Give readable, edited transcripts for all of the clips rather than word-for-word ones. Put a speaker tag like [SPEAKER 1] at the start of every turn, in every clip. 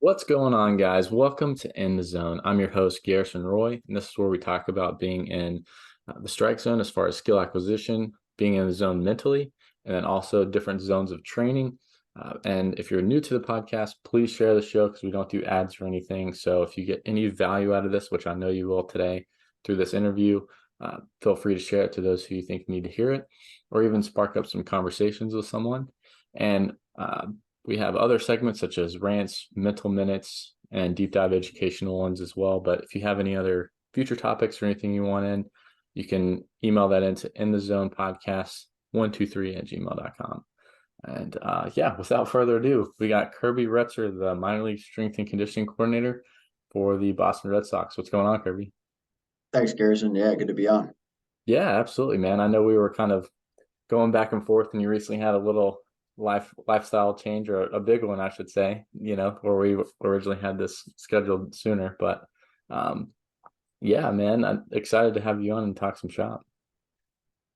[SPEAKER 1] What's going on, guys? Welcome to In the Zone. I'm your host, Garrison Roy, and this is where we talk about being in the strike zone as far as skill acquisition, being in the zone mentally, and then also different zones of training. And if you're new to the podcast, please share the show because we don't do ads or anything. So if you get any value out of this, which I know you will today through this interview, feel free to share it to those who you think need to hear it, or even spark up some conversations with someone. And we have other segments such as rants, mental minutes, and deep dive educational ones as well. But if you have any other future topics or anything you want in, you can email that into inthezonepodcast123@gmail.com. And without further ado, we got Kirby Retzer, the minor league strength and conditioning coordinator for the Boston Red Sox. What's going on, Kirby?
[SPEAKER 2] Thanks, Garrison. Yeah, good to be on.
[SPEAKER 1] Yeah, absolutely, man. I know we were kind of going back and forth, and you recently had a little lifestyle change, or a big one, I should say, where we originally had this scheduled sooner. But yeah, man, I'm excited to have you on and talk some shop.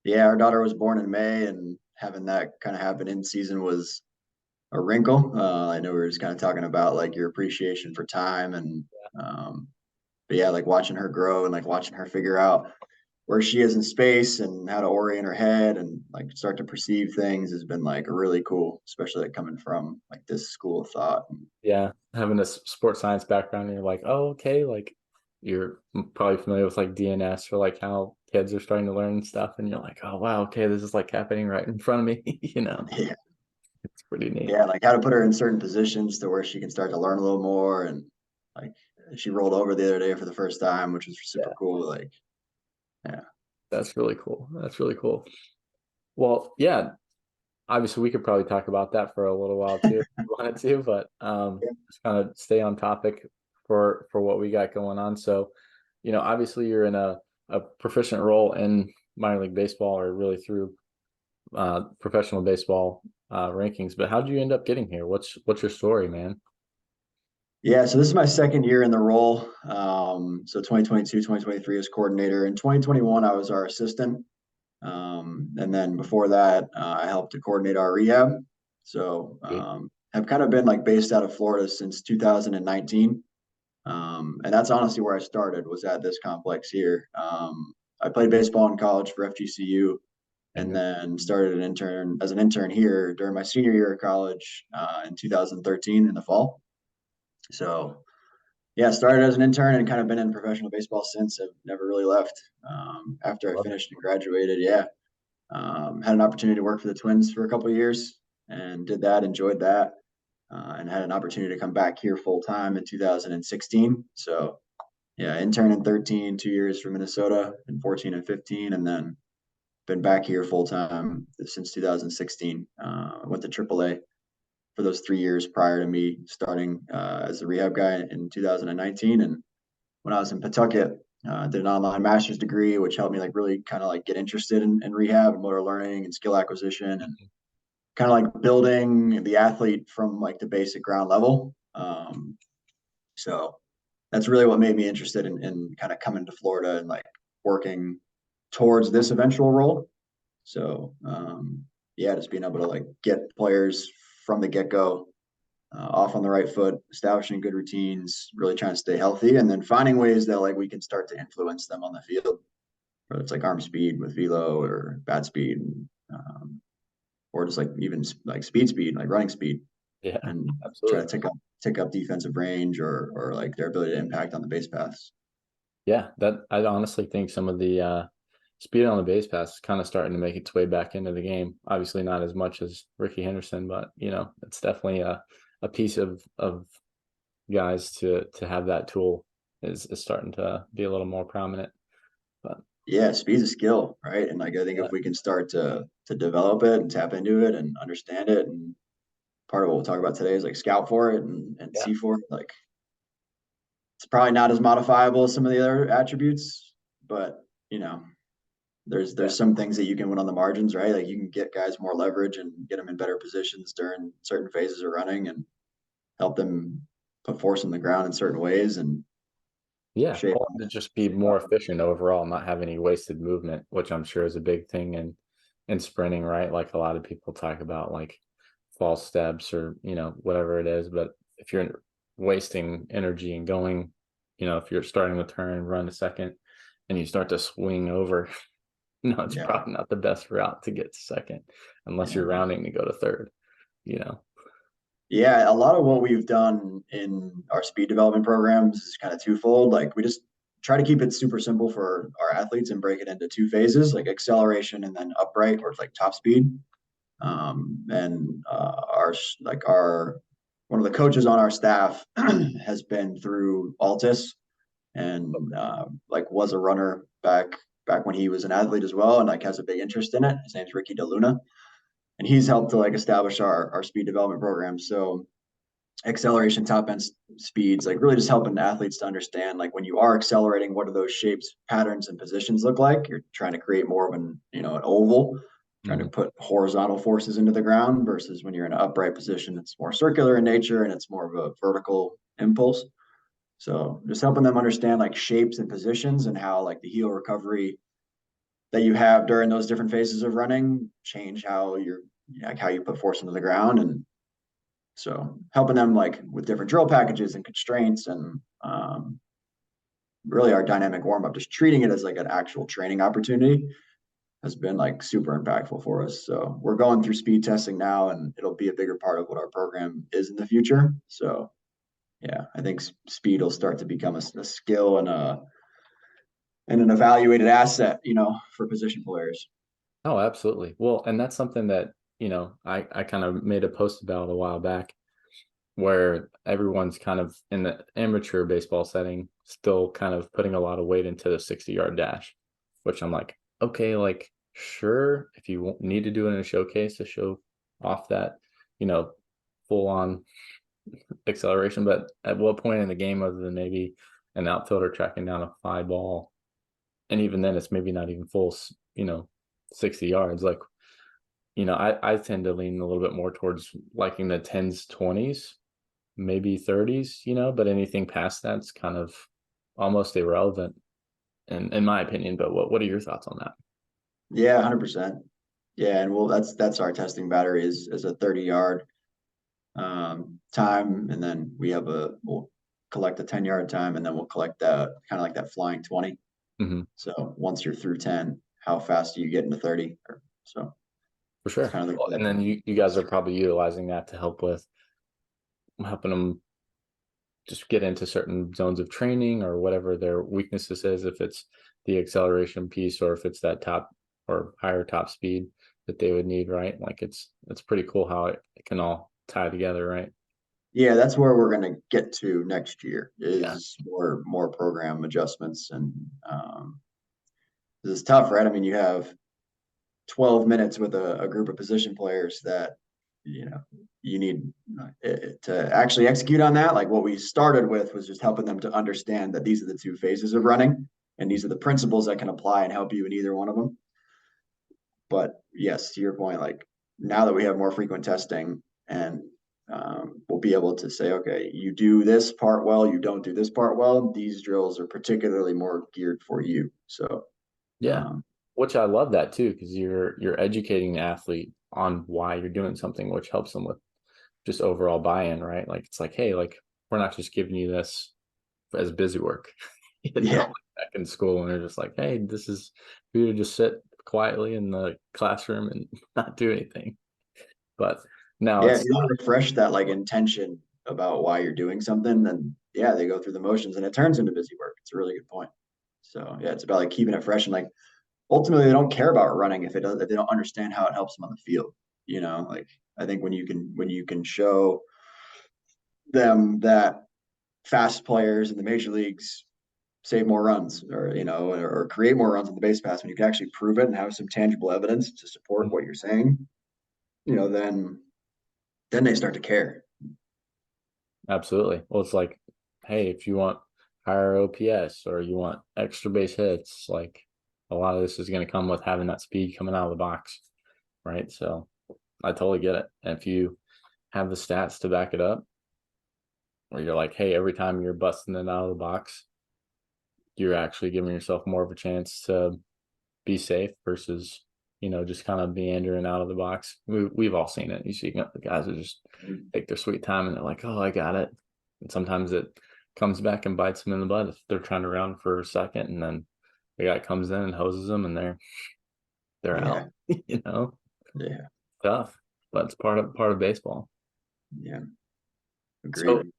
[SPEAKER 2] Yeah, our daughter was born in May, and having that kind of happen in season was a wrinkle. I know we were just kind of talking about like your appreciation for time, and but yeah, like watching her grow and like watching her figure out where she is in space and how to orient her head and like start to perceive things has been like really cool, especially like coming from like this school of thought.
[SPEAKER 1] Yeah, having a sports science background, and you're like, oh, okay, like you're probably familiar with like DNS or like how kids are starting to learn stuff, and you're like, oh wow, okay, this is like happening right in front of me.
[SPEAKER 2] Yeah,
[SPEAKER 1] It's pretty neat.
[SPEAKER 2] yeah, like how to put her in certain positions to where she can start to learn a little more. And like she rolled over the other day for the first time, which was super
[SPEAKER 1] Yeah,
[SPEAKER 2] cool. Like, yeah,
[SPEAKER 1] that's really cool. That's really cool. Well, yeah, obviously we could probably talk about that for a little while too if you wanted to, but just kind of stay on topic for what we got going on. So, obviously you're in a proficient role in minor league baseball, or really through professional baseball rankings. But how did you end up getting here? What's your story, man?
[SPEAKER 2] yeah. So this is my second year in the role. So 2022, 2023 as coordinator. In 2021, I was our assistant. And then before that, I helped to coordinate our rehab. So have kind of been like based out of Florida since 2019. And that's honestly where I started, was at this complex here. I played baseball in college for FGCU, and then started as an intern here during my senior year of college in 2013 in the fall. So yeah, started as an intern and kind of been in professional baseball since. I've never really left after I
[SPEAKER 1] Love it.
[SPEAKER 2] finished and graduated. Yeah, had an opportunity to work for the Twins for a couple of years and did that, enjoyed that, and had an opportunity to come back here full time in 2016. So yeah, intern in 13, 2 years from Minnesota in 14 and 15, and then been back here full time since 2016. Went to AAA for those 3 years prior to me starting as a rehab guy in 2019. And when I was in Pawtucket, did an online master's degree, which helped me like really kind of like get interested in rehab and motor learning and skill acquisition, and kind of like building the athlete from like the basic ground level. So that's really what made me interested in kind of coming to Florida and like working towards this eventual role. So yeah, just being able to like get players from the get go off on the right foot, establishing good routines, really trying to stay healthy, and then finding ways that like we can start to influence them on the field, whether it's like arm speed with velo or bat speed, or just like even like speed, like running speed,
[SPEAKER 1] Yeah,
[SPEAKER 2] and try to
[SPEAKER 1] absolutely.
[SPEAKER 2] tick up defensive range or like their ability to impact on the base paths.
[SPEAKER 1] Yeah, that I honestly think some of the speed on the base pass is kind of starting to make its way back into the game. Obviously, not as much as Ricky Henderson, but it's definitely a piece of guys to have that tool is starting to be a little more prominent. But
[SPEAKER 2] Yeah, speed's a skill, right? And like I think
[SPEAKER 1] yeah,
[SPEAKER 2] if we can start to develop it and tap into it and understand it, and part of what we'll talk about today is like scout for it and
[SPEAKER 1] yeah,
[SPEAKER 2] see for it. Like it's probably not as modifiable as some of the other attributes, but you know,
[SPEAKER 1] yeah,
[SPEAKER 2] there's some things that you can win on the margins, right? Like you can get guys more leverage and get them in better positions during certain phases of running and help them put force on the ground in certain ways and
[SPEAKER 1] yeah.
[SPEAKER 2] shape.
[SPEAKER 1] Well, to just be more efficient overall, not have any wasted movement, which I'm sure is a big thing in sprinting, right? Like a lot of people talk about like false steps or whatever it is, but if you're wasting energy and going, if you're starting the turn, run to second, and you start to swing over, it's
[SPEAKER 2] Yeah.
[SPEAKER 1] probably not the best route to get to second unless
[SPEAKER 2] Yeah.
[SPEAKER 1] you're rounding to go to third, you know.
[SPEAKER 2] Yeah, a lot of what we've done in our speed development programs is kind of twofold. Like we just try to keep it super simple for our athletes and break it into two phases, like acceleration and then upright or like top speed. And our one of the coaches on our staff has been through Altus and like was a runner back when he was an athlete as well, and like has a big interest in it. His name's Ricky DeLuna, and he's helped to like establish our speed development program. So acceleration, top end speeds, like really just helping athletes to understand like when you are accelerating, what do those shapes, patterns, and positions look like? You're trying to create more of an an oval, trying to
[SPEAKER 1] Mhm.
[SPEAKER 2] put horizontal forces into the ground versus when you're in an upright position, it's more circular in nature and it's more of a vertical impulse. So just helping them understand like shapes and positions and how like the heel recovery that you have during those different phases of running change how you're like how you put force into the ground. And so helping them like with different drill packages and constraints and really our dynamic warm up, just treating it as like an actual training opportunity has been like super impactful for us. So we're going through speed testing now and it'll be a bigger part of what our program is in the future. So yeah, I think speed will start to become a skill and an evaluated asset, for position players.
[SPEAKER 1] Oh, absolutely. Well, and that's something that, I kind of made a post about a while back where everyone's kind of in the amateur baseball setting, still kind of putting a lot of weight into the 60-yard dash, which I'm like, okay, like, sure, if you need to do it in a showcase to show off that, full on acceleration, but at what point in the game, other than maybe an outfielder tracking down a fly ball, and even then, it's maybe not even full, 60 yards. Like, I tend to lean a little bit more towards liking the 10s, 20s, maybe 30s, but anything past that's kind of almost irrelevant in my opinion. But what are your thoughts on that?
[SPEAKER 2] Yeah, 100%. Yeah, and well, that's our testing battery is a 30-yard time, and then we'll collect a 10-yard time, and then we'll collect that kind of like that flying 20.
[SPEAKER 1] Hmm.
[SPEAKER 2] So once you're through 10, how fast do you get into 30? So
[SPEAKER 1] For
[SPEAKER 2] it's
[SPEAKER 1] sure.
[SPEAKER 2] kind of
[SPEAKER 1] Well, and then you guys are probably utilizing that to help with helping them just get into certain zones of training or whatever their weaknesses is, if it's the acceleration piece or if it's that top or higher top speed that they would need, right? Like it's pretty cool how it can all tie together, right?
[SPEAKER 2] yeah, that's where we're going to get to next year
[SPEAKER 1] Yeah.
[SPEAKER 2] is more program adjustments and this is tough, right? I mean, you have 12 minutes with a group of position players that you need to actually execute on that. Like what we started with was just helping them to understand that these are the two phases of running and these are the principles that can apply and help you in either one of them. But yes, to your point, like now that we have more frequent testing and we'll be able to say, okay, you do this part well, you don't do this part well. These drills are particularly more geared for you. So
[SPEAKER 1] Yeah.
[SPEAKER 2] um,
[SPEAKER 1] Which I love that too, because you're educating the athlete on why you're doing something, which helps them with just overall buy-in, right? Like it's like, hey, like we're not just giving you this as busy work.
[SPEAKER 2] yeah,
[SPEAKER 1] Like back in school and they're just like, hey, this is for you to just sit quietly in the classroom and not do anything. But now
[SPEAKER 2] yeah, if
[SPEAKER 1] it's
[SPEAKER 2] you don't refresh that like intention about why you're doing something, then yeah, they go through the motions and it turns into busy work. It's a really good point. So yeah, it's about like keeping it fresh and like ultimately they don't care about running if they don't understand how it helps them on the field. Like I think when you can show them that fast players in the major leagues save more runs or create more runs on the base pass when you can actually prove it and have some tangible evidence to support what you're saying, then they start to care.
[SPEAKER 1] absolutely. Well, it's like, hey, if you want higher OPS or you want extra base hits, like a lot of this is going to come with having that speed coming out of the box, right? So I totally get it. And if you have the stats to back it up, where you're like, hey, every time you're busting it out of the box, you're actually giving yourself more of a chance to be safe versus, just kind of meandering out of the box. We've all seen it. You see the guys who just take their sweet time and they're like, oh, I got it. And sometimes it comes back and bites them in the butt if they're trying to run for a second, and then the guy comes in and hoses them, and they're out.
[SPEAKER 2] Yeah.
[SPEAKER 1] You know,
[SPEAKER 2] Yeah.
[SPEAKER 1] tough, but it's part of baseball.
[SPEAKER 2] Yeah.
[SPEAKER 1] So
[SPEAKER 2] Agreed.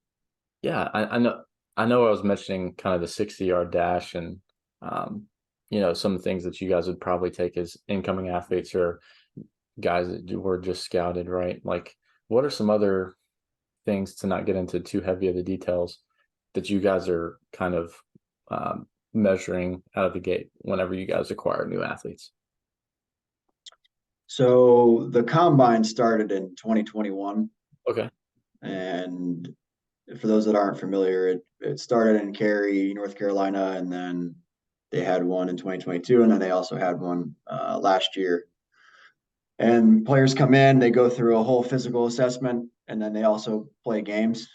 [SPEAKER 1] yeah, I know I was mentioning kind of the 60-yard dash and um, some of the things that you guys would probably take as incoming athletes or guys that were just scouted, right? Like, what are some other things, to not get into too heavy of the details, that you guys are kind of measuring out of the gate whenever you guys acquire new athletes?
[SPEAKER 2] So the combine started in 2021.
[SPEAKER 1] Okay.
[SPEAKER 2] And for those that aren't familiar, it started in Cary, North Carolina, and then they had one in 2022, and then they also had one last year. And players come in, they go through a whole physical assessment, and then they also play games.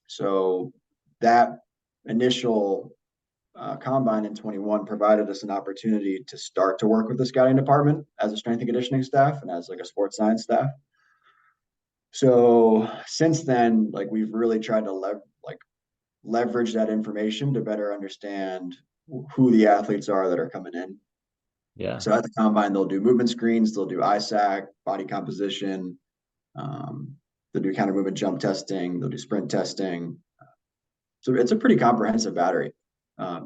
[SPEAKER 2] So that initial combine in 21 provided us an opportunity to start to work with the scouting department as a strength and conditioning staff and as like a sports science staff. So since then, like we've really tried to leverage that information to better understand who the athletes are that are coming in.
[SPEAKER 1] Yeah.
[SPEAKER 2] So at the combine, they'll do movement screens, they'll do ISAC, body composition, um, they'll do counter movement jump testing, they'll do sprint testing. So it's a pretty comprehensive battery.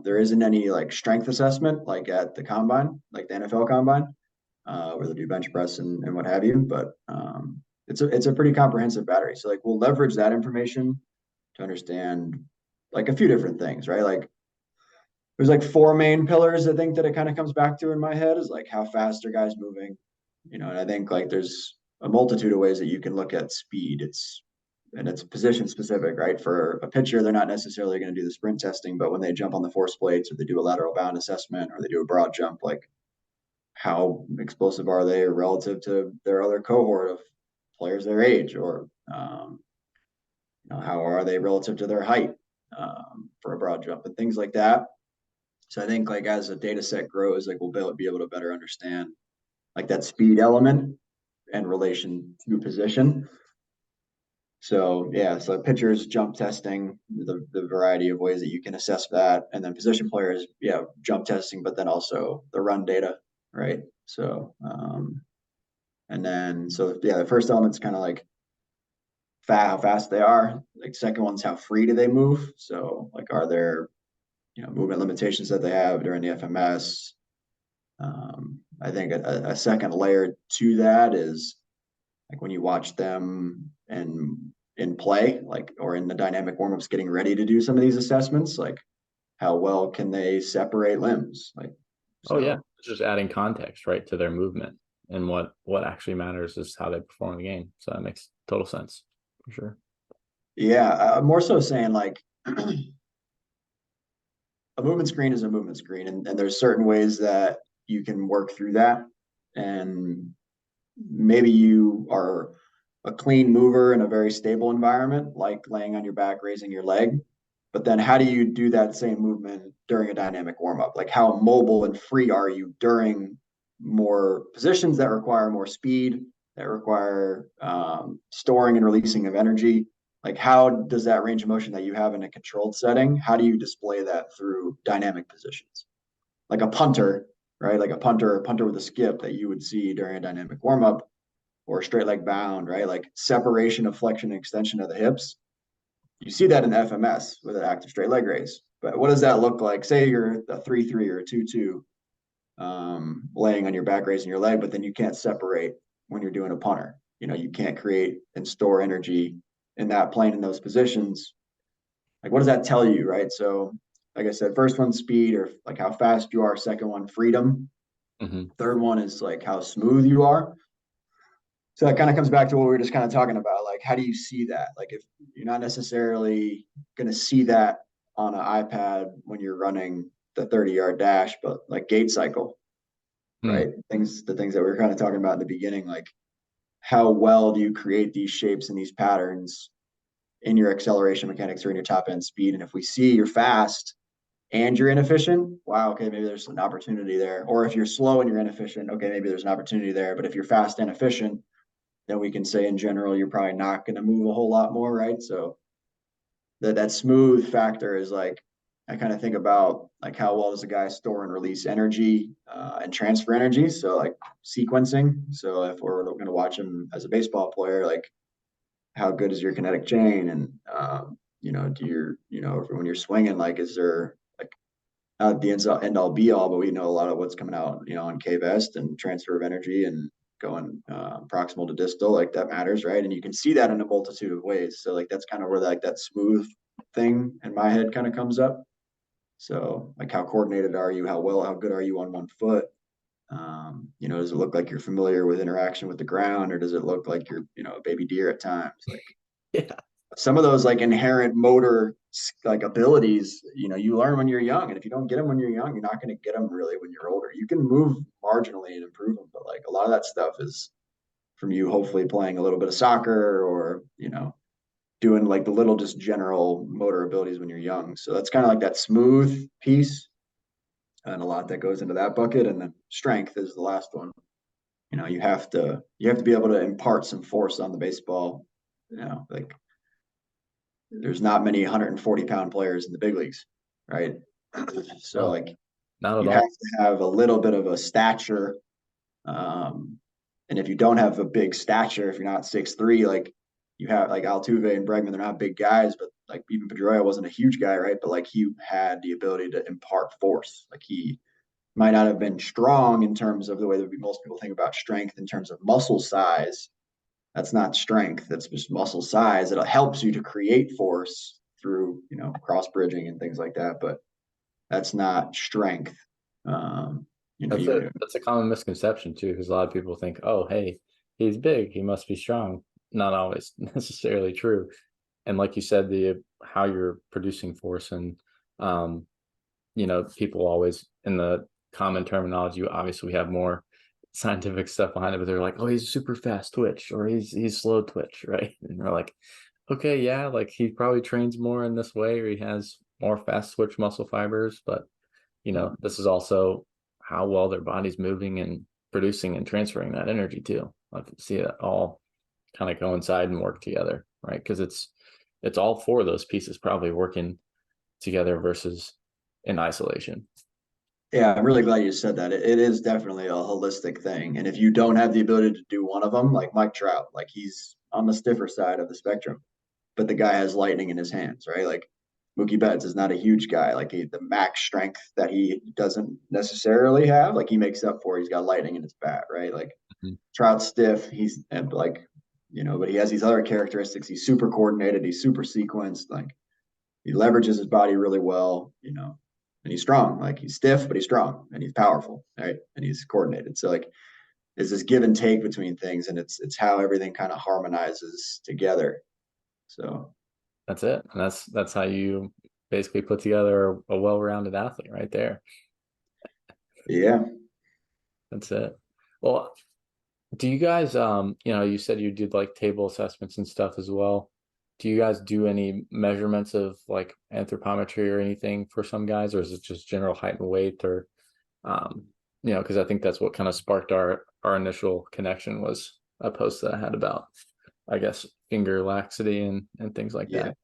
[SPEAKER 2] There isn't any like strength assessment like at the combine, like the NFL combine, where they do bench press and what have you. But it's a pretty comprehensive battery. So like we'll leverage that information to understand like a few different things, right? Like there's like four main pillars I think that it kind of comes back to in my head is like how fast are guys moving, and I think like there's a multitude of ways that you can look at speed. It's position specific, right? For a pitcher, they're not necessarily going to do the sprint testing, but when they jump on the force plates or they do a lateral bound assessment or they do a broad jump, like how explosive are they relative to their other cohort of players their age, or how are they relative to their height for a broad jump and things like that. So I think like as a data set grows, like we'll be able to better understand like that speed element in relation to position. So yeah, so pitchers jump testing, the variety of ways that you can assess that, and then position players, yeah, jump testing, but then also the run data, right? So and then so yeah, the first element's kind of like how fast they are. Like second one's how free do they move? So like are there movement limitations that they have during the FMS? I think a second layer to that is like when you watch them and in play, like or in the dynamic warmups, getting ready to do some of these assessments, like how well can they separate limbs? Like
[SPEAKER 1] Oh yeah,
[SPEAKER 2] so,
[SPEAKER 1] it's just adding context, right, to their movement, and what actually matters is how they perform the game. So that makes total sense for sure.
[SPEAKER 2] yeah, more so saying like a movement screen is a movement screen, and there's certain ways that you can work through that, and maybe you are a clean mover in a very stable environment, like laying on your back, raising your leg. But then how do you do that same movement during a dynamic warm up? Like how mobile and free are you during more positions that require more speed, that require storing and releasing of energy? Like how does that range of motion that you have in a controlled setting, how do you display that through dynamic positions? Like a punter, right? Like a punter with a skip that you would see during a dynamic warm up or straight leg bound, right? Like separation of flexion and extension of the hips. You see that in the FMS with an active straight leg raise. But what does that look like? Say you're a 3-3 or a 2-2, laying on your back, raising your leg, but then you can't separate when you're doing a punter. You can't create and store energy in that plane in those positions. Like, what does that tell you, right? So, like I said, first one, speed or like how fast you are. Second one, freedom.
[SPEAKER 1] Hmm.
[SPEAKER 2] Third one is like how smooth you are. So that kind of comes back to what we were just kind of talking about. Like, how do you see that? Like, if you're not necessarily going to see that on an iPad when you're running the 30-yard dash, but like gait cycle,
[SPEAKER 1] Hmm.
[SPEAKER 2] right? The things that we were kind of talking about in the beginning, like how well do you create these shapes and these patterns in your acceleration mechanics or in your top end speed? And if we see you're fast and you're inefficient, wow, okay, maybe there's an opportunity there. Or if you're slow and you're inefficient, okay, maybe there's an opportunity there. But if you're fast and efficient, then we can say in general you're probably not going to move a whole lot more, right? So that smooth factor is like, I kind of think about like how well does a guy store and release energy and transfer energy. So like sequencing. So if we're going to watch him as a baseball player, like how good is your kinetic chain? And do your when you're swinging, like is there like not the end all be all, but we know a lot of what's coming out, on K vest and transfer of energy and going proximal to distal, like that matters, right? And you can see that in a multitude of ways. So like that's kind of where like that smooth thing in my head kind of comes up. So like how coordinated are you? How good are you on one foot? Does it look like you're familiar with interaction with the ground, or does it look like you're, a baby deer at times? Like
[SPEAKER 1] Yeah.
[SPEAKER 2] some of those like inherent motor like abilities, you learn when you're young, and if you don't get them when you're young, you're not going to get them really when you're older. You can move marginally and improve them, but like a lot of that stuff is from you hopefully playing a little bit of soccer or doing like the little just general motor abilities when you're young. So that's kind of like that smooth piece, and a lot that goes into that bucket. And then strength is the last one. You have to be able to impart some force on the baseball. Like there's not many 140-pound players in the big leagues, right? So
[SPEAKER 1] No,
[SPEAKER 2] like
[SPEAKER 1] not at
[SPEAKER 2] you have
[SPEAKER 1] all.
[SPEAKER 2] to have a little bit of a stature. Um, and if you don't have a big stature, if you're not 6'3", like you have like Altuve and Bregman, they're not big guys, but like even Pedroia wasn't a huge guy, right? But like he had the ability to impart force. Like he might not have been strong in terms of the way that most people think about strength in terms of muscle size. That's not strength. That's just muscle size. It helps you to create force through, cross bridging and things like that. But that's not strength. Um, you
[SPEAKER 1] That's a common misconception too, because a lot of people think, oh, hey, he's big, he must be strong. Not always necessarily true. And like you said, the how you're producing force and um, people always in the common terminology, obviously we have more scientific stuff behind it, but they're like, oh, he's super fast twitch or he's slow twitch, right? And they're like, okay, yeah, like he probably trains more in this way or he has more fast twitch muscle fibers, but this is also how well their body's moving and producing and transferring that energy too. Like see it all kind of coincide and work together, right? Because it's all four of those pieces probably working together versus in isolation.
[SPEAKER 2] Yeah, I'm really glad you said that. It is definitely a holistic thing. And if you don't have the ability to do one of them, like Mike Trout, like he's on the stiffer side of the spectrum, but the guy has lightning in his hands, right? Like Mookie Betts is not a huge guy. Like the max strength that he doesn't necessarily have, like he makes up for. He's got lightning in his bat, right? Like
[SPEAKER 1] Mhm.
[SPEAKER 2] Trout's stiff. He's and like, but he has these other characteristics. He's super coordinated. He's super sequenced. Like he leverages his body really well, and he's strong. Like he's stiff, but he's strong and he's powerful, right? And he's coordinated. So like there's this give and take between things, and it's how everything kind of harmonizes together. So
[SPEAKER 1] That's it. And that's how you basically put together a well-rounded athlete right there.
[SPEAKER 2] yeah,
[SPEAKER 1] That's it. Well, do you guys you said you did like table assessments and stuff as well. Do you guys do any measurements of like anthropometry or anything for some guys, or is it just general height and weight or because I think that's what kind of sparked our initial connection was a post that I had about, I guess, finger laxity and things like
[SPEAKER 2] yeah.
[SPEAKER 1] that.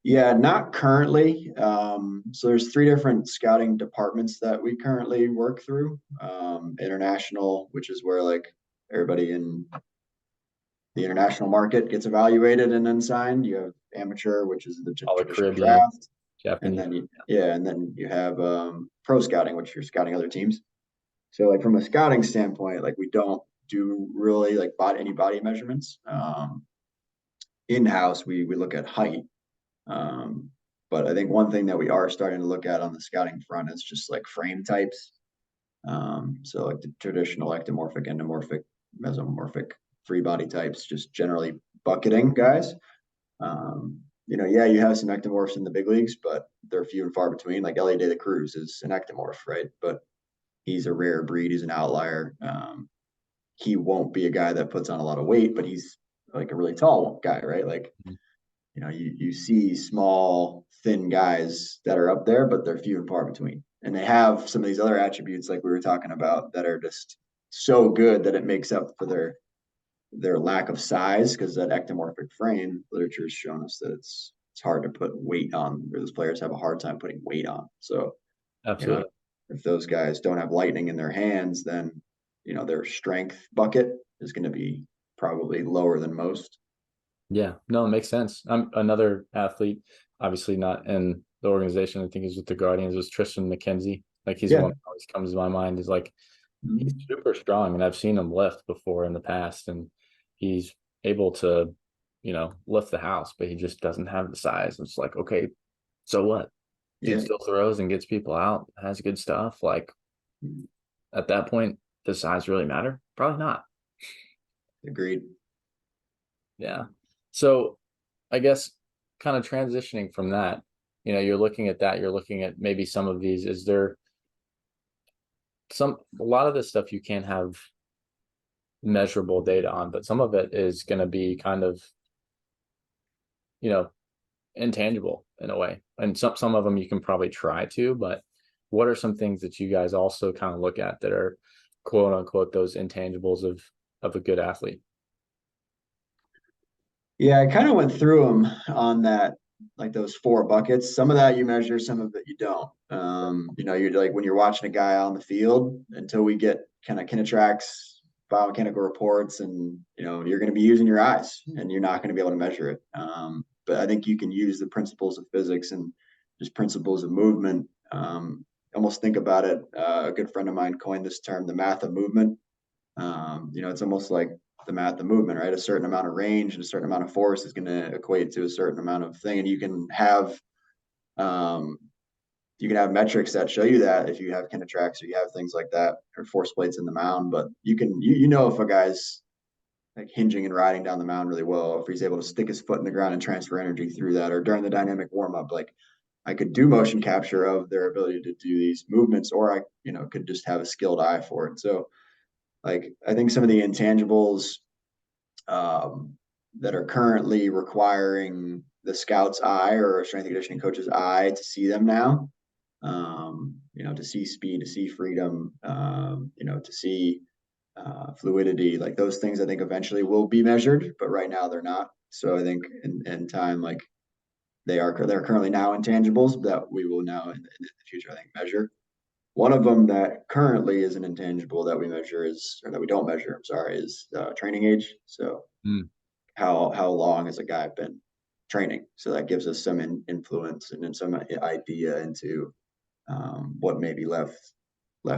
[SPEAKER 2] Yeah, not currently. So there's three different scouting departments that we currently work through. International, which is where like everybody in the international market gets evaluated and then signed. You have amateur, which is the
[SPEAKER 1] All the
[SPEAKER 2] traditional
[SPEAKER 1] Caribbean,
[SPEAKER 2] draft, and
[SPEAKER 1] Japanese.
[SPEAKER 2] then and then you have pro scouting, which you're scouting other teams. So like from a scouting standpoint, like we don't do really like any body measurements. In house, we look at height. Um, but I think one thing that we are starting to look at on the scouting front is just like frame types. So like the traditional ectomorphic, endomorphic, mesomorphic free body types, just generally bucketing guys. Yeah, you have some ectomorphs in the big leagues, but they're few and far between. Like Elliot De La Cruz is an ectomorph, right? But he's a rare breed. He's an outlier. He won't be a guy that puts on a lot of weight, but he's like a really tall guy, right? Like you see small, thin guys that are up there, but they're few and far between. And they have some of these other attributes, like we were talking about, that are just so good that it makes up for their lack of size, because that ectomorphic frame literature has shown us that it's it's hard to put weight on, or those players have a hard time putting weight on. So, you know,
[SPEAKER 1] Absolutely.
[SPEAKER 2] if those guys don't have lightning in their hands, then, their strength bucket is going to be probably lower than most.
[SPEAKER 1] Yeah, no, it makes sense. I'm another athlete, obviously not in the organization. I think is with the Guardians. Was Tristan McKenzie. Like he's one
[SPEAKER 2] Yeah.
[SPEAKER 1] that always comes to my mind. Is like he's
[SPEAKER 2] Mhm.
[SPEAKER 1] super strong, and I've seen him lift before in the past, and he's able to, lift the house, but he just doesn't have the size. It's like, okay, so what? Dude
[SPEAKER 2] Yeah.
[SPEAKER 1] still throws and gets people out, has good stuff. Like at that point, does size really matter? Probably not.
[SPEAKER 2] Agreed.
[SPEAKER 1] Yeah. So I guess kind of transitioning from that, you're looking at that, you're looking at maybe some of these. Is there a lot of this stuff you can't have measurable data on, but some of it is going to be kind of, you know, intangible in a way. And some of them you can probably try to, but what are some things that you guys also kind of look at that are quote unquote those intangibles of a good athlete?
[SPEAKER 2] Yeah, I kind of went through them on that, like those four buckets. Some of that you measure, some of it you don't. You're like when you're watching a guy on the field until we get kind of Kinetrax biomechanical reports, and you're going to be using your eyes, and you're not going to be able to measure it. But I think you can use the principles of physics and just principles of movement. Almost think about it. A good friend of mine coined this term, the math of movement. It's almost like the math of movement, right? A certain amount of range and a certain amount of force is going to equate to a certain amount of thing, and um, you can have metrics that show you that if you have Kinetrax or you have things like that or force plates in the mound. But you can if a guy's like hinging and riding down the mound really well, if he's able to stick his foot in the ground and transfer energy through that, or during the dynamic warm up, like I could do motion capture of their ability to do these movements, or I could just have a skilled eye for it. So like I think some of the intangibles um, that are currently requiring the scout's eye or a strength and conditioning coach's eye to see them now. To see speed, to see freedom, to see fluidity, like those things I think eventually will be measured, but right now they're not. So I think in time, like they're currently now intangibles that we will now in the future, I think, measure. One of them that currently is an intangible that we measure or that we don't measure, I'm sorry, is training age. So
[SPEAKER 1] Mm,
[SPEAKER 2] how long has a guy been training? So that gives us some influence and then some idea into what may be left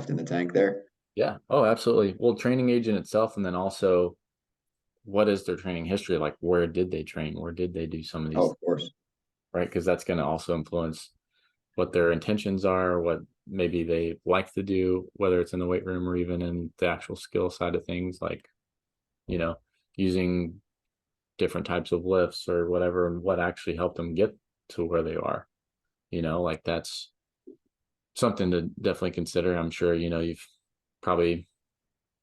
[SPEAKER 2] in the tank there.
[SPEAKER 1] yeah. Oh, absolutely. Well, training age in itself, and then also what is their training history? Like, where did they train? Where did they do some of
[SPEAKER 2] Oh,
[SPEAKER 1] these,
[SPEAKER 2] of course.
[SPEAKER 1] right? Because that's going to also influence what their intentions are, what maybe they like to do, whether it's in the weight room or even in the actual skill side of things, like, you know, using different types of lifts or whatever, and what actually helped them get to where they are. Like that's something to definitely consider. I'm sure, you've probably,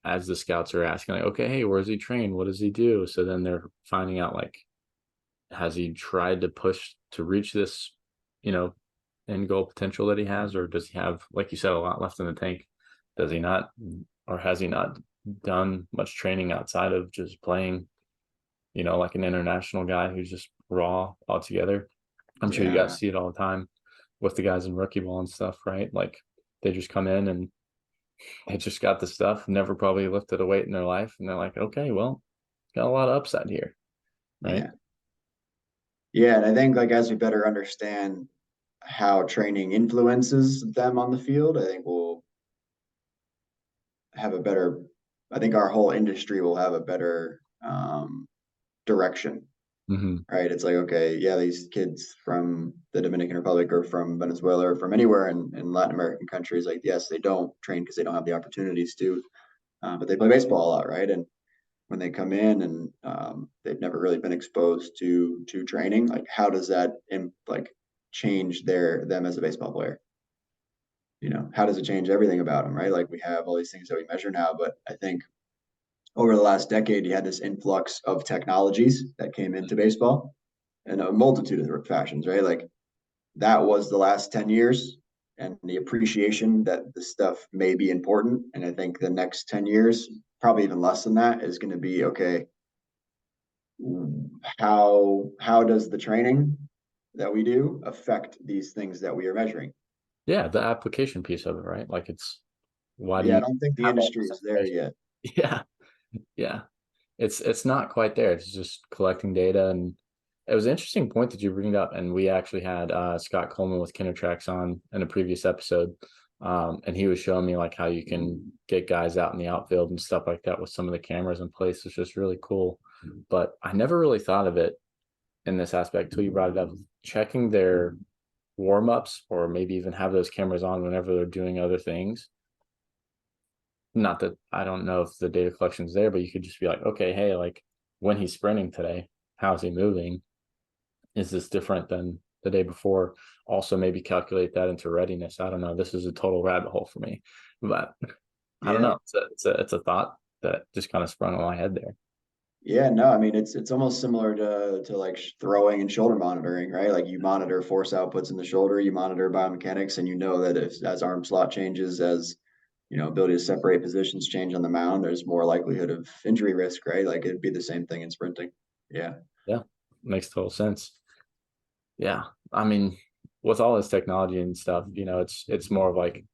[SPEAKER 1] as the scouts are asking, like, okay, hey, where's he train? What does he do? So then they're finding out, like, has he tried to push to reach this, you know, end goal potential that he has, or does he have, like you said, a lot left in the tank? Does he not, or has he not done much training outside of just playing, like an international guy who's just raw altogether? I'm sure you
[SPEAKER 2] Yeah.
[SPEAKER 1] guys see it all the time with the guys in rookie ball and stuff, right? Like they just come in and they just got the stuff, never probably lifted a weight in their life, and they're like, okay, well, got a lot of upside here, right?
[SPEAKER 2] Yeah. Yeah. And I think like as we better understand how training influences them on the field, I think we'll have a better, I think our whole industry will have a better direction,
[SPEAKER 1] Mm-hmm.
[SPEAKER 2] right? It's like, okay, yeah, these kids from the Dominican Republic or from Venezuela or from anywhere in Latin American countries, like, yes, they don't train because they don't have the opportunities to, but they play baseball a lot, right? And when they come in and they've never really been exposed to training, like, how does that like change them as a baseball player? How does it change everything about them, right? Like we have all these things that we measure now, but I think over the last decade, you had this influx of technologies that came into baseball in a multitude of fashions, right? Like that was the last 10 years and the appreciation that this stuff may be important. And I think the next 10 years, probably even less than that, is going to be okay. How does the training that we do affect these things that we are measuring.
[SPEAKER 1] Yeah, the application piece of it, right? Like it's why do
[SPEAKER 2] Yeah, I
[SPEAKER 1] you
[SPEAKER 2] don't think the
[SPEAKER 1] have all
[SPEAKER 2] industry
[SPEAKER 1] this
[SPEAKER 2] is there
[SPEAKER 1] information?
[SPEAKER 2] yet.
[SPEAKER 1] Yeah, yeah. It's not quite there. It's just collecting data, and it was an interesting point that you bring up. And we actually had Scott Coleman with Kinetrax on in a previous episode, and he was showing me like how you can get guys out in the outfield and stuff like that with some of the cameras in place. It's just really cool. But I never really thought of it in this aspect till you brought it up. Checking their warm ups, or maybe even have those cameras on whenever they're doing other things. Not that I don't know if the data collection is there, but you could just be like, okay, hey, like when he's sprinting today, how's he moving? Is this different than the day before? Also, maybe calculate that into readiness. I don't know. This is a total rabbit hole for me, but I don't
[SPEAKER 2] Yeah.
[SPEAKER 1] know. It's a thought that just kind of sprung in my head there.
[SPEAKER 2] Yeah, no, I mean it's almost similar to like throwing and shoulder monitoring, right? Like you monitor force outputs in the shoulder, you monitor biomechanics, and you know that if as arm slot changes, as ability to separate positions change on the mound, there's more likelihood of injury risk, right? Like it'd be the same thing in sprinting. Yeah.
[SPEAKER 1] Yeah, makes total sense. Yeah, I mean, with all this technology and stuff, it's more of like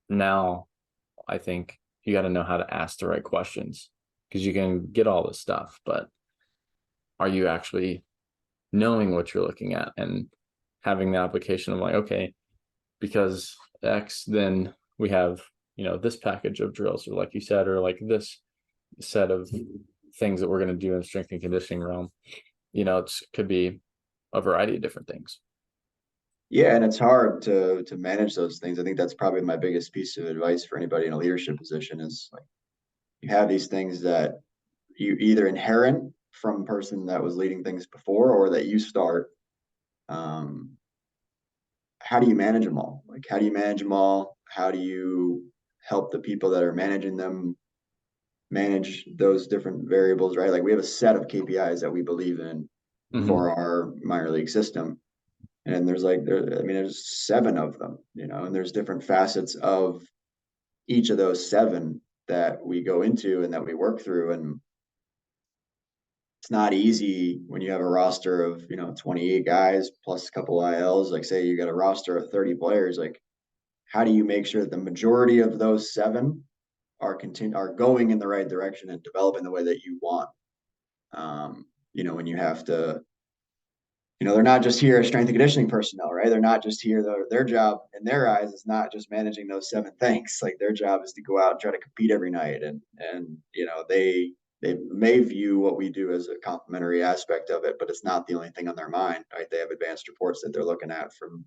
[SPEAKER 1] now I think you got to know how to ask the right questions because you can get all this stuff, but are you actually knowing what you're looking at and having the application of like, okay, because X, then we have, this package of drills, or like you said, or like this set of things that we're going to do in the strength and conditioning realm. It could be a variety of different things.
[SPEAKER 2] Yeah, and it's hard to manage those things. I think that's probably my biggest piece of advice for anybody in a leadership position is like you have these things that you either inherit from a person that was leading things before or that you start. Um, how do you manage them all? Like, how do you manage them all? How do you help the people that are managing them manage those different variables, right? Like, we have a set of KPIs that we believe in
[SPEAKER 1] Mm-hmm.
[SPEAKER 2] for our minor league system. And there's 7 of them, and there's different facets of each of those 7 that we go into and that we work through. And it's not easy when you have a roster of 28 guys plus a couple ILs. Like, say you got a roster of 30 players, like how do you make sure that the majority of those 7 are going in the right direction and developing the way that you want? When you have to, they're not just here as strength and conditioning personnel, right? They're not just here. Their job in their eyes is not just managing those 7 things. Like their job is to go out and try to compete every night. And they may view what we do as a complementary aspect of it, but it's not the only thing on their mind, right? They have advanced reports that they're looking at from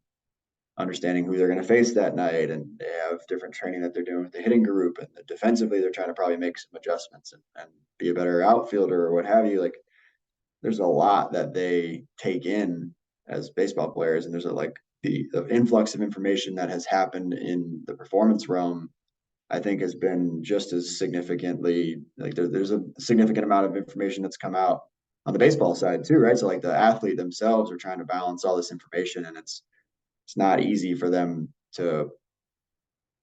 [SPEAKER 2] understanding who they're going to face that night, and they have different training that they're doing with the hitting group, and defensively they're trying to probably make some adjustments and be a better outfielder or what have you. Like there's a lot that they take in as baseball players, and there's the influx of information that has happened in the performance realm. I think has been just as significantly like there's a significant amount of information that's come out on the baseball side too, right? So like the athlete themselves are trying to balance all this information, and it's not easy for them to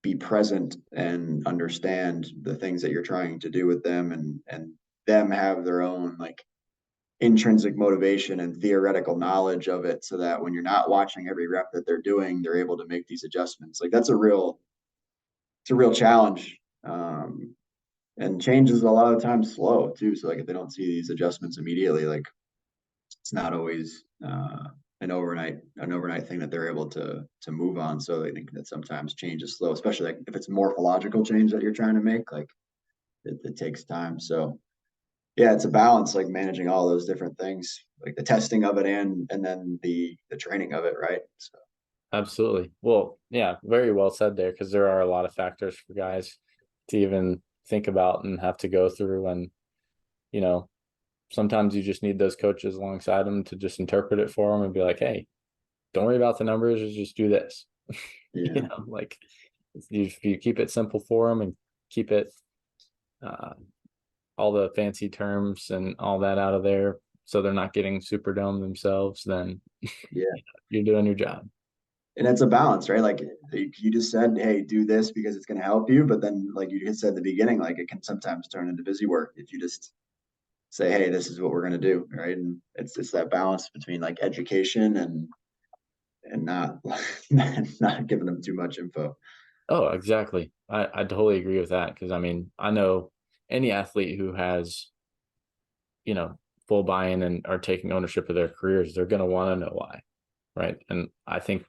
[SPEAKER 2] be present and understand the things that you're trying to do with them, and them have their own like intrinsic motivation and theoretical knowledge of it, so that when you're not watching every rep that they're doing, they're able to make these adjustments. Like that's a real challenge. And change is a lot of times slow too. So like if they don't see these adjustments immediately, like it's not always an overnight thing that they're able to move on. So I think that sometimes change is slow, especially like if it's morphological change that you're trying to make, like it takes time. So yeah, it's a balance, like managing all those different things, like the testing of it and then the training of it, right? So
[SPEAKER 1] Absolutely. Well, yeah, very well said there, because there are a lot of factors for guys to even think about and have to go through. And, you know, sometimes you just need those coaches alongside them to just interpret it for them and be like, hey, don't worry about the numbers, just do this.
[SPEAKER 2] yeah.
[SPEAKER 1] Like if you keep it simple for them and keep it uh, all the fancy terms and all that out of there so they're not getting super dumb themselves, then
[SPEAKER 2] Yeah.
[SPEAKER 1] you're doing your job.
[SPEAKER 2] And it's a balance, right? Like you just said, hey, do this because it's going to help you. But then, like you just said at the beginning, like it can sometimes turn into busy work if you just say, hey, this is what we're going to do, right? And it's that balance between like education and not not giving them too much info.
[SPEAKER 1] Oh, exactly. I totally agree with that because I mean, I know any athlete who has, you know, full buy-in and are taking ownership of their careers, they're going to want to know why, right? And I think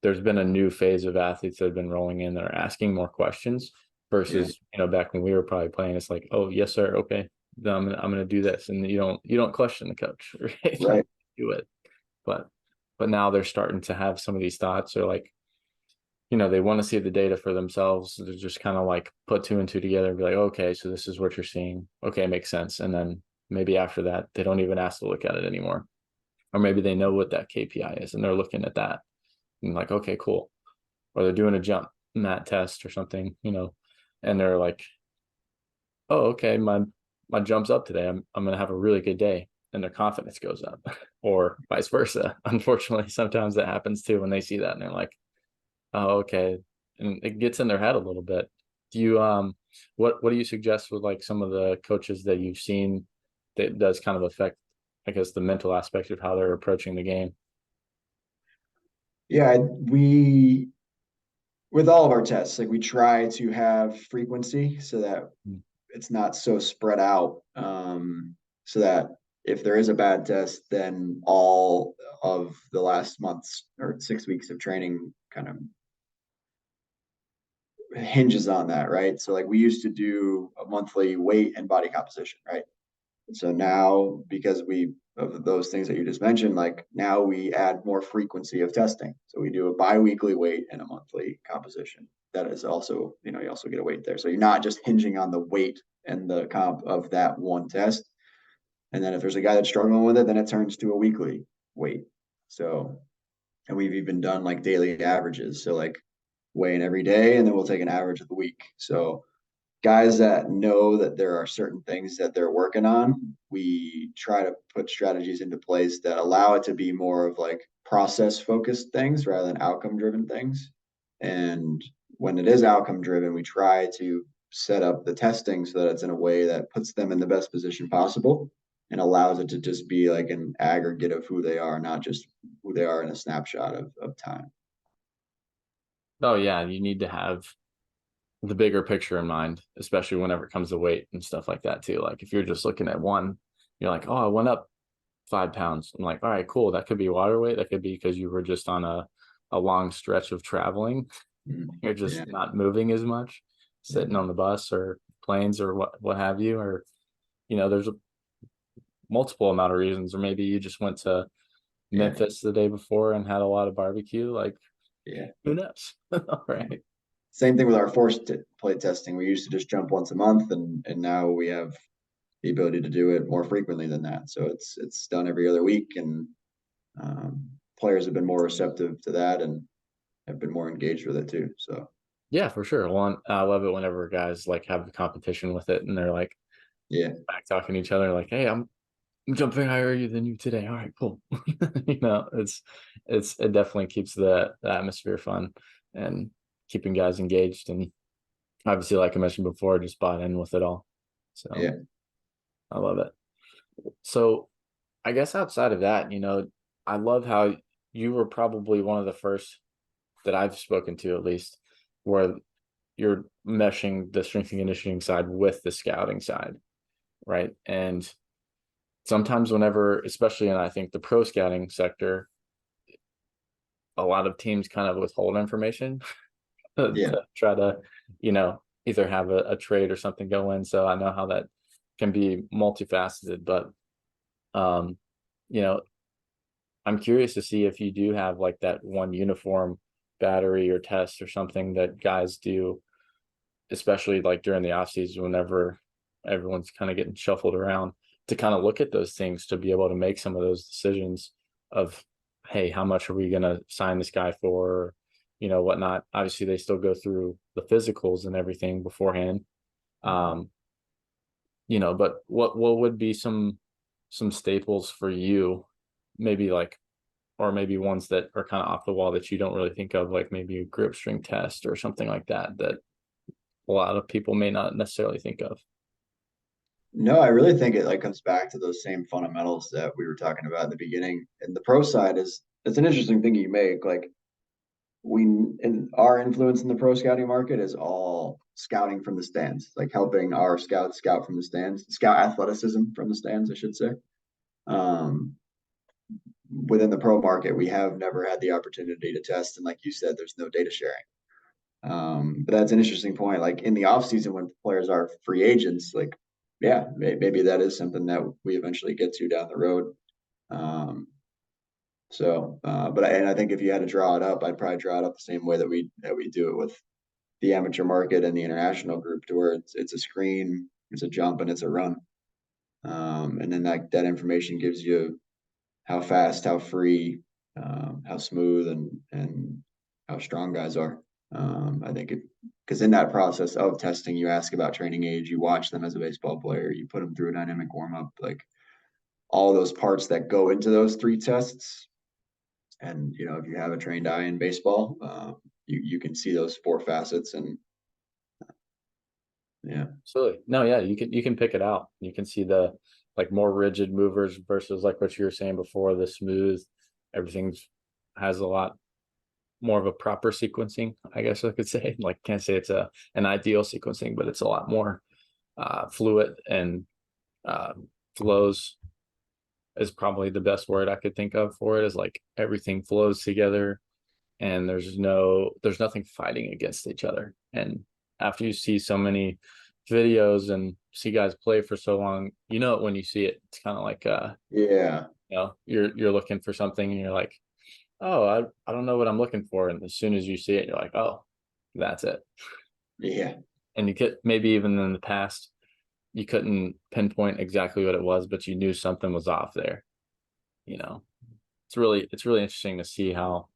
[SPEAKER 1] there's been a new phase of athletes that have been rolling in that are asking more questions
[SPEAKER 2] Yeah,
[SPEAKER 1] versus, back when we were probably playing, it's like, oh, yes, sir, okay, then I'm gonna do this, and you don't question the coach, right? You
[SPEAKER 2] right.
[SPEAKER 1] do it, but now they're starting to have some of these thoughts, or like, they want to see the data for themselves. They're just kind of like put two and two together and be like, okay, so this is what you're seeing. Okay, makes sense. And then maybe after that, they don't even ask to look at it anymore. Or maybe they know what that KPI is and they're looking at that and like, okay, cool. Or they're doing a jump mat test or something, and they're like, oh, okay, my jump's up today. I'm gonna have a really good day. And their confidence goes up, or vice versa. Unfortunately, sometimes that happens too when they see that and they're like, oh, okay. And it gets in their head a little bit. Do you what do you suggest with like some of the coaches that you've seen that does kind of affect, I guess, the mental aspect of how they're approaching the game?
[SPEAKER 2] Yeah, we with all of our tests, like we try to have frequency so that
[SPEAKER 1] Mm.
[SPEAKER 2] it's not so spread out. So that if there is a bad test, then all of the last month's or 6 weeks of training kind of hinges on that, right? So like we used to do a monthly weight and body composition, right? So now, because we of those things that you just mentioned, like now we add more frequency of testing. So we do a biweekly weight and a monthly composition. That is also, you also get a weight there. So you're not just hinging on the weight and the comp of that one test. And then if there's a guy that's struggling with it, then it turns to a weekly weight. So, and we've even done like daily averages. So like weighing every day, and then we'll take an average of the week. So guys that know that there are certain things that they're working on, we try to put strategies into place that allow it to be more of like process focused things rather than outcome driven things. And when it is outcome driven, we try to set up the testing so that it's in a way that puts them in the best position possible and allows it to just be like an aggregate of who they are, not just who they are in a snapshot of time.
[SPEAKER 1] Oh yeah, you need to have the bigger picture in mind, especially whenever it comes to weight and stuff like that too. Like if you're just looking at one, you're like, oh, I went up 5 pounds. I'm like, all right, cool. That could be water weight. That could be because you were just on a long stretch of traveling. You're just
[SPEAKER 2] Yeah.
[SPEAKER 1] not moving as much,
[SPEAKER 2] Yeah.
[SPEAKER 1] sitting on the bus or planes or what have you. Or, there's a multiple amount of reasons. Or maybe you just went to
[SPEAKER 2] Yeah.
[SPEAKER 1] Memphis the day before and had a lot of barbecue. Like,
[SPEAKER 2] Yeah.
[SPEAKER 1] who knows? All right.
[SPEAKER 2] Same thing with our plate testing. We used to just jump once a month, and now we have the ability to do it more frequently than that. So it's done every other week, and players have been more receptive to that and have been more engaged with it too. So
[SPEAKER 1] Yeah, for sure. One, I love it whenever guys like have a competition with it and they're like
[SPEAKER 2] yeah,
[SPEAKER 1] back talking to each other, like, hey, I'm jumping higher than you today. All right, cool. It definitely keeps the atmosphere fun and keeping guys engaged. And obviously, like I mentioned before, just bought in with it all. So
[SPEAKER 2] yeah,
[SPEAKER 1] I love it. So I guess outside of that, I love how you were probably one of the first that I've spoken to, at least, where you're meshing the strength and conditioning side with the scouting side, right? And sometimes whenever, especially in I think the pro scouting sector, a lot of teams kind of withhold information to
[SPEAKER 2] yeah,
[SPEAKER 1] try to, either have a trade or something go in. So I know how that can be multifaceted, but um, you know, I'm curious to see if you do have like that one uniform battery or test or something that guys do, especially like during the off season whenever everyone's kind of getting shuffled around, to kind of look at those things to be able to make some of those decisions of, hey, how much are we going to sign this guy for, or, whatnot. Obviously they still go through the physicals and everything beforehand. um but what would be some staples for you, maybe like, or maybe ones that are kind of off the wall that you don't really think of, like maybe a grip string test or something like that, that a lot of people may not necessarily think of?
[SPEAKER 2] No, I really think it like comes back to those same fundamentals that we were talking about in the beginning. And the pro side is it's an interesting thing you make. Like we in our influence in the pro scouting market is all scouting from the stands, like helping our scouts scout from the stands, scout athleticism from the stands, I should say. Um, Within the pro market, we have never had the opportunity to test, and like you said, there's no data sharing. But that's an interesting point. Like in the off season, when players are free agents, like yeah, maybe that is something that we eventually get to down the road. Um, and I think if you had to draw it up, I'd probably draw it up the same way that we do it with the amateur market and the international group, to where it's a screen, it's a jump, and it's a run. And then that information gives you how fast, how free, how smooth, and how strong guys are. I think because in that process of testing, you ask about training age, you watch them as a baseball player, you put them through a dynamic warm up, like all those parts that go into those three tests. And if you have a trained eye in baseball, you can see those four facets, and yeah,
[SPEAKER 1] Absolutely. No, yeah, you can pick it out. You can see the like more rigid movers versus like what you were saying before, the smooth. Everything's has a lot more of a proper sequencing, I guess I could say. Like can't say it's a an ideal sequencing, but it's a lot more fluid and uh, flows is probably the best word I could think of for it. Is like everything flows together and there's nothing fighting against each other. And after you see so many videos and see guys play for so long, you know it when you see it. It's kind of like
[SPEAKER 2] yeah,
[SPEAKER 1] you're looking for something and you're like, oh, I don't know what I'm looking for. And as soon as you see it, you're like, oh, that's it.
[SPEAKER 2] yeah,
[SPEAKER 1] And you could maybe even in the past you couldn't pinpoint exactly what it was, but you knew something was off there. You know, it's really interesting to see how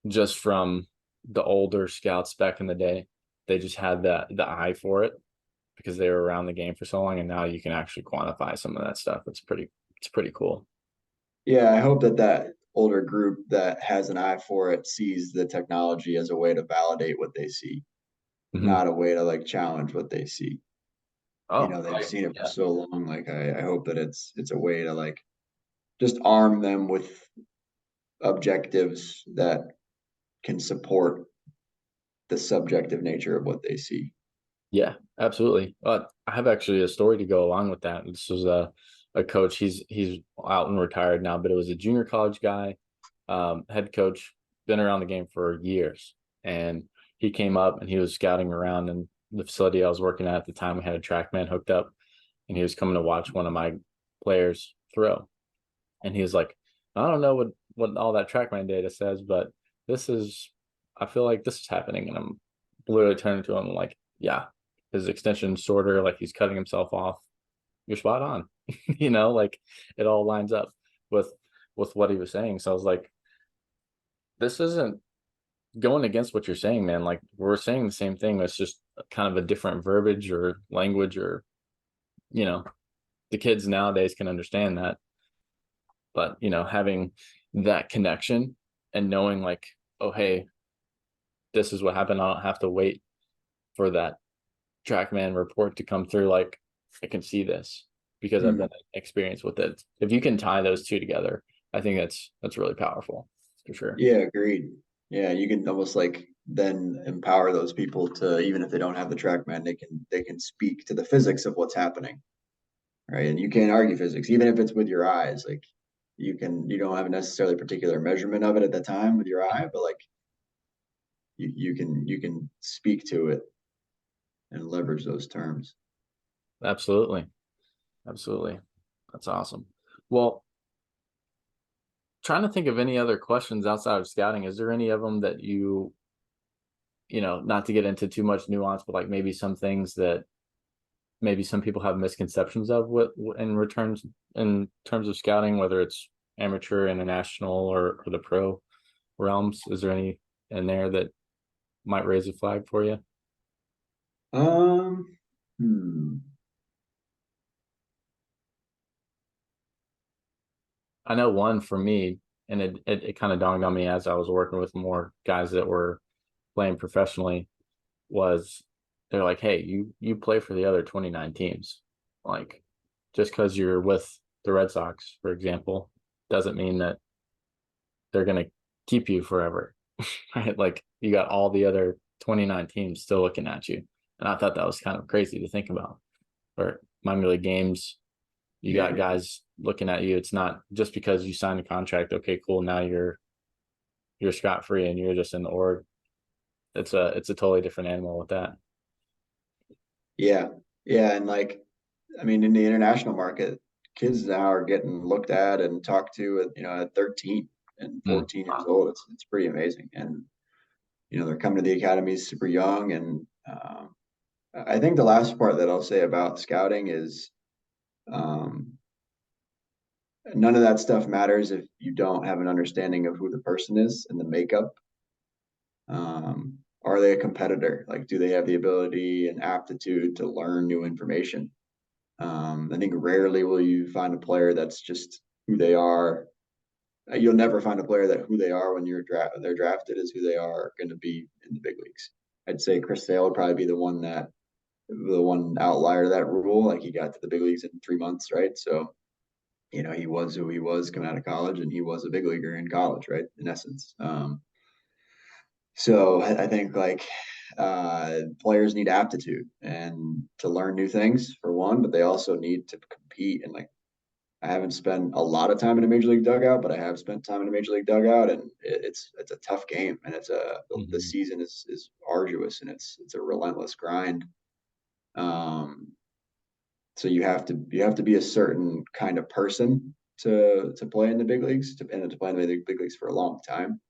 [SPEAKER 1] just from the older scouts back in the day, they just had the eye for it because they were around the game for so long, and now you can actually quantify some of that stuff. It's pretty cool.
[SPEAKER 2] yeah. I hope that older group that has an eye for it sees the technology as a way to validate what they see,
[SPEAKER 1] Mm-hmm.
[SPEAKER 2] not a way to like challenge what they see.
[SPEAKER 1] Oh,
[SPEAKER 2] They've
[SPEAKER 1] right.
[SPEAKER 2] seen it for
[SPEAKER 1] Yeah.
[SPEAKER 2] so long. Like I hope that it's a way to like just arm them with objectives that can support the subjective nature of what they see.
[SPEAKER 1] Yeah, absolutely. I have actually a story to go along with that. This was a coach. He's out and retired now, but it was a junior college guy, head coach, been around the game for years. And he came up and he was scouting around in the facility I was working at the time. We had a track man hooked up, and he was coming to watch one of my players throw. And he was like, I don't know what all that TrackMan data says, but this is I feel like this is happening. And I'm literally turning to him like, yeah, his extension's shorter, like he's cutting himself off. You're spot on. Like it all lines up with what he was saying. So I was like, this isn't going against what you're saying, man. Like we're saying the same thing. It's just kind of a different verbiage or language or you know, the kids nowadays can understand that. But having that connection and knowing like, oh hey, this is what happened. I don't have to wait for that trackman report to come through. Like I can see this because I've been
[SPEAKER 2] Hmm.
[SPEAKER 1] experienced with it. If you can tie those two together, I think that's really powerful for sure.
[SPEAKER 2] Yeah, agreed. Yeah, you can almost like then empower those people to, even if they don't have the TrackMan, they can speak to the physics of what's happening, right? And you can't argue physics, even if it's with your eyes. Like you don't have a necessarily particular measurement of it at the time with your eye, but like you can speak to it and leverage those terms.
[SPEAKER 1] Absolutely. Absolutely. That's awesome. Well, trying to think of any other questions outside of scouting. Is there any of them that not to get into too much nuance, but like maybe some things that maybe some people have misconceptions of what in terms of scouting, whether it's amateur, international, or the pro realms? Is there any in there that might raise a flag for you?
[SPEAKER 2] Um, hmm.
[SPEAKER 1] I know one for me, and it kind of dawned on me as I was working with more guys that were playing professionally was they're like, hey, you play for the other 29 teams. Like, just because you're with the Red Sox, for example, doesn't mean that they're going to keep you forever, right? Like, you got all the other 29 teams still looking at you. And I thought that was kind of crazy to think about. Or minor league games, you got
[SPEAKER 2] Yeah.
[SPEAKER 1] guys looking at you. It's not just because you signed a contract. Okay, cool. Now you're scot free and you're just in the org. It's a totally different animal with that.
[SPEAKER 2] Yeah. Yeah. And like, I mean, in the international market, kids now are getting looked at and talked to at, at 13 and
[SPEAKER 1] Mm,
[SPEAKER 2] 14 years
[SPEAKER 1] wow.
[SPEAKER 2] old. It's pretty amazing. And, they're coming to the academies super young. And I think the last part that I'll say about scouting is um, none of that stuff matters if you don't have an understanding of who the person is and the makeup. Are they a competitor? Like, do they have the ability and aptitude to learn new information? I think rarely will you find a player that's just who they are. You'll never find a player that who they are when they're drafted is who they are going to be in the big leagues. I'd say Chris Sale would probably be the one outlier to that rule. Like he got to the big leagues in 3 months, right? So he was who he was coming out of college, and he was a big leaguer in college, right? In essence. So I think like players need aptitude and to learn new things for one, but they also need to compete. And like I haven't spent a lot of time in a major league dugout, but I have spent time in a major league dugout, and it's a tough game, and the
[SPEAKER 1] Mhm.
[SPEAKER 2] season is arduous, and it's a relentless grind. Um, so you have to be a certain kind of person to play in the big leagues, and to play in the big leagues for a long time.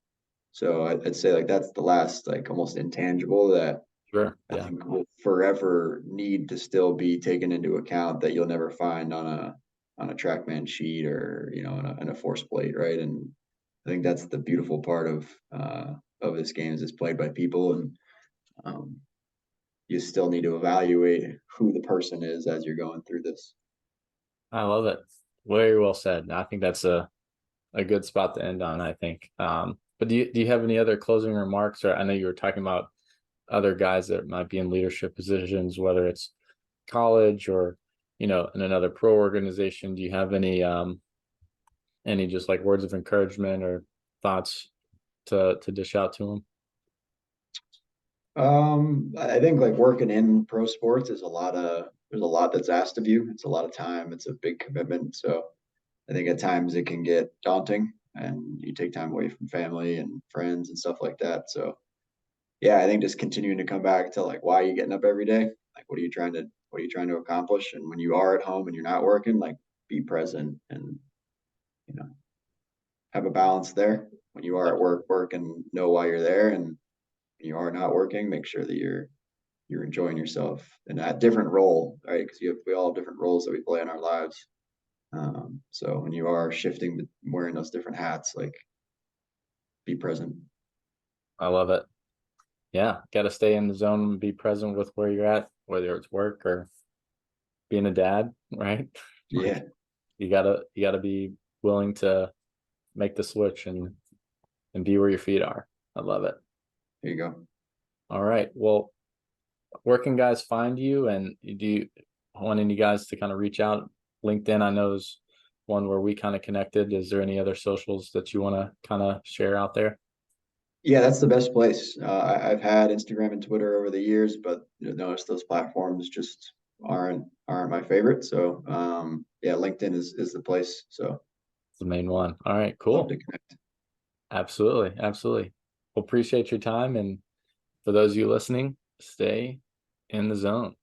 [SPEAKER 2] So I'd say like that's the last like almost intangible that
[SPEAKER 1] Sure.
[SPEAKER 2] I
[SPEAKER 1] Yeah.
[SPEAKER 2] think will forever need to still be taken into account that you'll never find on a TrackMan sheet or in a force plate, right? And I think that's the beautiful part of this game is it's played by people, and um, you still need to evaluate who the person is as you're going through this.
[SPEAKER 1] I love it. Very well said. I think that's a good spot to end on, I think. But do you have any other closing remarks? Or I know you were talking about other guys that might be in leadership positions, whether it's college or in another pro organization. Do you have any just like words of encouragement or thoughts to dish out to them?
[SPEAKER 2] I think like working in pro sports is there's a lot that's asked of you. It's a lot of time. It's a big commitment. So I think at times it can get daunting and you take time away from family and friends and stuff like that. So yeah, I think just continuing to come back to like why are you getting up every day? Like what are you trying to accomplish? And when you are at home and you're not working, like be present and you know have a balance there. When you are at work and know why you're there, and when you are not working, make sure that you're enjoying yourself in that different role, right? Because we all have different roles that we play in our lives. So when you are shifting, wearing those different hats, like be present.
[SPEAKER 1] I love it. Yeah, got to stay in the zone and be present with where you're at, whether it's work or being a dad, right?
[SPEAKER 2] Yeah,
[SPEAKER 1] Like you gotta be willing to make the switch and be where your feet are. I love it.
[SPEAKER 2] there you go.
[SPEAKER 1] All right. Well, where can guys find you? And do you want any guys to kind of reach out? LinkedIn, I know is one where we kind of connected. Is there any other socials that you want to kind of share out there?
[SPEAKER 2] Yeah, that's the best place. I've had Instagram and Twitter over the years, but notice those platforms just aren't my favorite. So yeah, LinkedIn is the place. So
[SPEAKER 1] It's the main one. All right,
[SPEAKER 2] love
[SPEAKER 1] cool.
[SPEAKER 2] to connect.
[SPEAKER 1] Absolutely. Absolutely. Well, appreciate your time. And for those of you listening, stay in the zone.